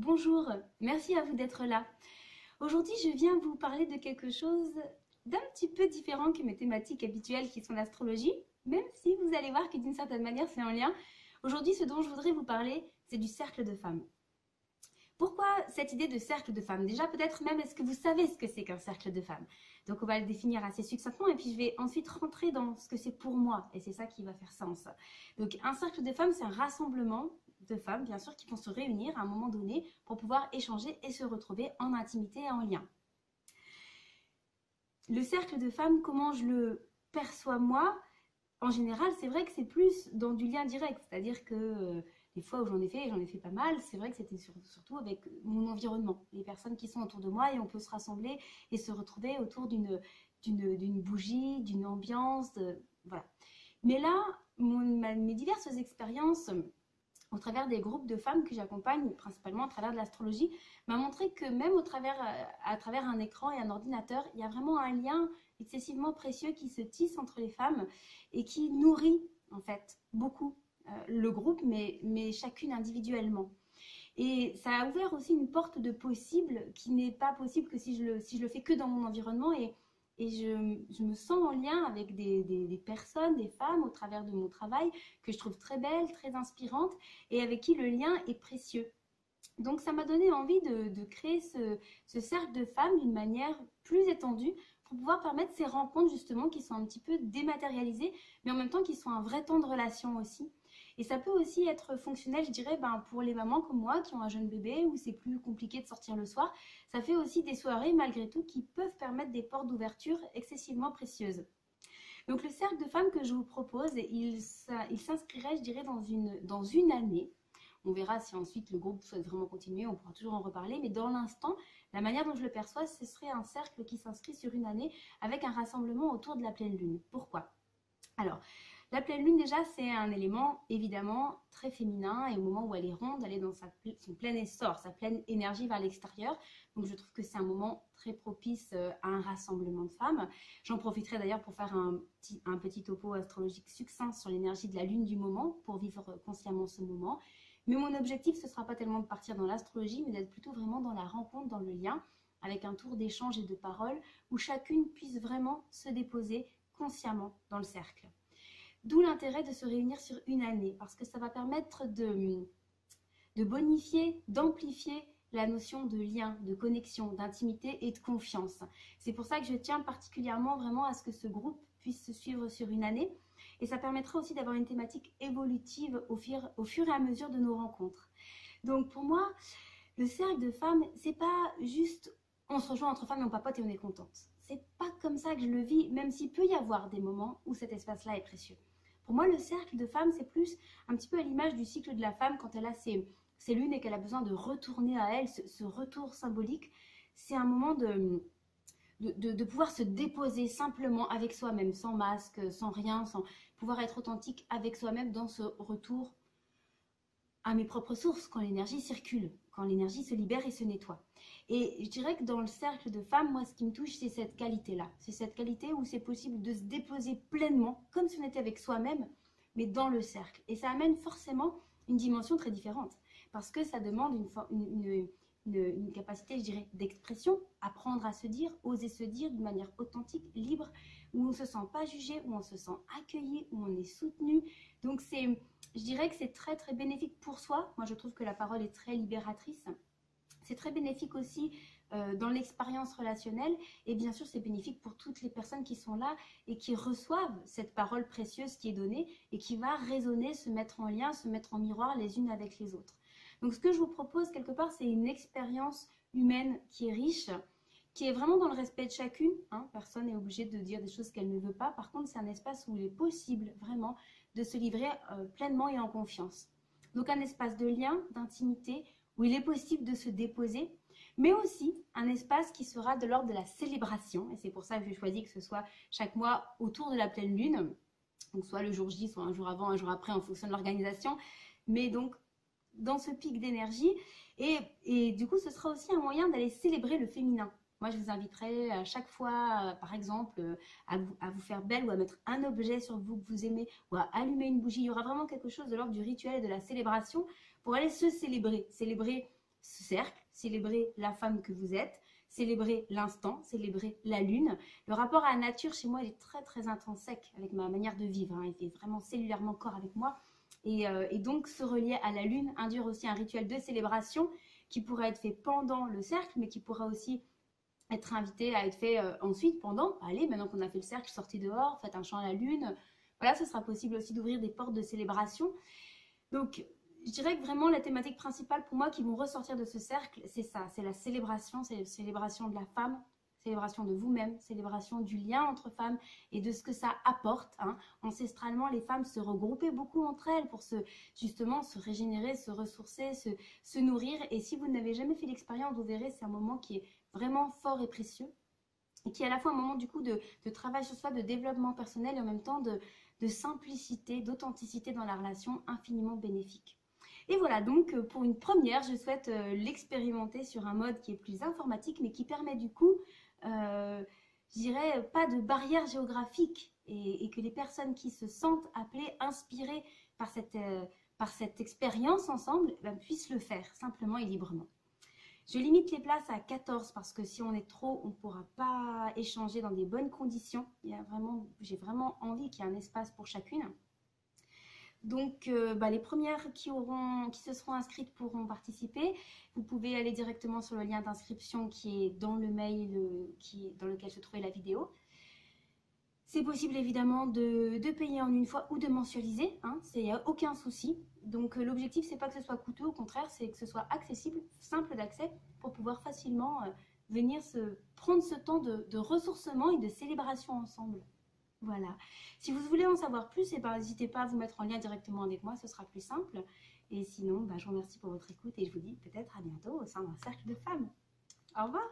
Bonjour, merci à vous d'être là. Aujourd'hui, je viens vous parler de quelque chose d'un petit peu différent que mes thématiques habituelles qui sont l'astrologie, même si vous allez voir que d'une certaine manière c'est en lien. Aujourd'hui, ce dont je voudrais vous parler, c'est du cercle de femmes. Pourquoi cette idée de cercle de femmes? Déjà, peut-être même, est-ce que vous savez ce que c'est qu'un cercle de femmes? Donc, on va le définir assez succinctement et puis je vais ensuite rentrer dans ce que c'est pour moi et c'est ça qui va faire sens. Donc, un cercle de femmes, c'est un rassemblement de femmes, bien sûr, qui vont se réunir à un moment donné pour pouvoir échanger et se retrouver en intimité et en lien. Le cercle de femmes, comment je le perçois moi? En général, c'est vrai que c'est plus dans du lien direct, c'est-à-dire que les fois où j'en ai fait pas mal, c'est vrai que c'était surtout avec mon environnement, les personnes qui sont autour de moi et on peut se rassembler et se retrouver autour d'une bougie, d'une ambiance, voilà. Mais là, mes diverses expériences au travers des groupes de femmes que j'accompagne, principalement à travers de l'astrologie, m'a montré que même à travers un écran et un ordinateur, il y a vraiment un lien excessivement précieux qui se tisse entre les femmes et qui nourrit en fait beaucoup le groupe, mais chacune individuellement. Et ça a ouvert aussi une porte de possible qui n'est pas possible que si je le fais que dans mon environnement et je me sens en lien avec des personnes, des femmes au travers de mon travail que je trouve très belles, très inspirantes et avec qui le lien est précieux. Donc ça m'a donné envie de créer ce cercle de femmes d'une manière plus étendue pour pouvoir permettre ces rencontres justement qui sont un petit peu dématérialisées mais en même temps qui sont un vrai temps de relation aussi. Et ça peut aussi être fonctionnel, je dirais, pour les mamans comme moi qui ont un jeune bébé où c'est plus compliqué de sortir le soir. Ça fait aussi des soirées malgré tout qui peuvent permettre des portes d'ouverture excessivement précieuses. Donc le cercle de femmes que je vous propose, il s'inscrirait, je dirais, dans une année. On verra si ensuite le groupe souhaite vraiment continuer, on pourra toujours en reparler. Mais dans l'instant, la manière dont je le perçois, ce serait un cercle qui s'inscrit sur une année avec un rassemblement autour de la pleine lune. Pourquoi? Alors, la pleine lune, déjà, c'est un élément évidemment très féminin et au moment où elle est ronde, elle est dans son plein essor, sa pleine énergie vers l'extérieur. Donc, je trouve que c'est un moment très propice à un rassemblement de femmes. J'en profiterai d'ailleurs pour faire un petit topo astrologique succinct sur l'énergie de la lune du moment pour vivre consciemment ce moment. Mais mon objectif, ce ne sera pas tellement de partir dans l'astrologie, mais d'être plutôt vraiment dans la rencontre, dans le lien, avec un tour d'échange et de paroles où chacune puisse vraiment se déposer consciemment dans le cercle. D'où l'intérêt de se réunir sur une année, parce que ça va permettre de bonifier, d'amplifier la notion de lien, de connexion, d'intimité et de confiance. C'est pour ça que je tiens particulièrement vraiment à ce que ce groupe puisse se suivre sur une année. Et ça permettra aussi d'avoir une thématique évolutive au fur et à mesure de nos rencontres. Donc pour moi, le cercle de femmes, c'est pas juste on se rejoint entre femmes et on papote et on est contente. C'est pas comme ça que je le vis, même s'il peut y avoir des moments où cet espace-là est précieux. Pour moi, le cercle de femmes, c'est plus un petit peu à l'image du cycle de la femme quand elle a ses lunes et qu'elle a besoin de retourner à elle, ce retour symbolique. C'est un moment de pouvoir se déposer simplement avec soi-même, sans masque, sans rien, sans pouvoir être authentique avec soi-même dans ce retour à mes propres sources, quand l'énergie circule, quand l'énergie se libère et se nettoie. Et je dirais que dans le cercle de femmes, moi, ce qui me touche, c'est cette qualité-là. C'est cette qualité où c'est possible de se déposer pleinement, comme si on était avec soi-même, mais dans le cercle. Et ça amène forcément une dimension très différente, parce que ça demande une capacité, je dirais, d'expression, apprendre à se dire, oser se dire d'une manière authentique, libre, où on ne se sent pas jugé, où on se sent accueilli, où on est soutenu. Donc je dirais que c'est très très bénéfique pour soi. Moi je trouve que la parole est très libératrice. C'est très bénéfique aussi dans l'expérience relationnelle et bien sûr c'est bénéfique pour toutes les personnes qui sont là et qui reçoivent cette parole précieuse qui est donnée et qui va résonner, se mettre en lien, se mettre en miroir les unes avec les autres. Donc ce que je vous propose quelque part, c'est une expérience humaine qui est riche, qui est vraiment dans le respect de chacune. Personne n'est obligé de dire des choses qu'elle ne veut pas. Par contre, c'est un espace où il est possible vraiment de se livrer pleinement et en confiance. Donc un espace de lien, d'intimité, où il est possible de se déposer, mais aussi un espace qui sera de l'ordre de la célébration. Et c'est pour ça que j'ai choisi que ce soit chaque mois autour de la pleine lune, donc soit le jour J, soit un jour avant, un jour après, en fonction de l'organisation. Mais donc dans ce pic d'énergie et du coup ce sera aussi un moyen d'aller célébrer le féminin. Moi je vous inviterai à chaque fois par exemple à vous faire belle ou à mettre un objet sur vous que vous aimez ou à allumer une bougie. Il y aura vraiment quelque chose de l'ordre du rituel et de la célébration pour aller se célébrer ce cercle, célébrer la femme que vous êtes, célébrer l'instant, célébrer la lune. Le rapport à la nature chez moi, il est très très intrinsèque avec ma manière de vivre, hein. Il est vraiment cellulairement corps avec moi. Et donc se relier à la lune induire aussi un rituel de célébration qui pourra être fait pendant le cercle, mais qui pourra aussi être invité à être fait ensuite, pendant. Allez, maintenant qu'on a fait le cercle, sortez dehors, faites un chant à la lune. Voilà, ce sera possible aussi d'ouvrir des portes de célébration. Donc, je dirais que vraiment la thématique principale pour moi qui vont ressortir de ce cercle, c'est ça, c'est la célébration, c'est la célébration de la femme, célébration de vous-même, célébration du lien entre femmes et de ce que ça apporte, hein. Ancestralement, les femmes se regroupaient beaucoup entre elles pour justement se régénérer, se ressourcer, se nourrir. Et si vous n'avez jamais fait l'expérience, vous verrez, c'est un moment qui est vraiment fort et précieux et qui est à la fois un moment du coup de travail sur soi, de développement personnel et en même temps de simplicité, d'authenticité dans la relation infiniment bénéfique. Et voilà, donc pour une première, je souhaite l'expérimenter sur un mode qui est plus informatique, mais qui permet du coup, je dirais, pas de barrière géographique et que les personnes qui se sentent appelées, inspirées par cette expérience ensemble, puissent le faire simplement et librement. Je limite les places à 14 parce que si on est trop, on ne pourra pas échanger dans des bonnes conditions. J'ai vraiment envie qu'il y ait un espace pour chacune. Donc, les premières qui se seront inscrites pourront participer. Vous pouvez aller directement sur le lien d'inscription qui est dans le mail dans lequel se trouvait la vidéo. C'est possible évidemment de payer en une fois ou de mensualiser, hein, il n'y a aucun souci. Donc l'objectif, c'est pas que ce soit coûteux, au contraire, c'est que ce soit accessible, simple d'accès, pour pouvoir facilement venir prendre ce temps de ressourcement et de célébration ensemble. Voilà. Si vous voulez en savoir plus, n'hésitez pas à vous mettre en lien directement avec moi, ce sera plus simple. Et sinon, je vous remercie pour votre écoute et je vous dis peut-être à bientôt au sein d'un cercle de femmes. Au revoir!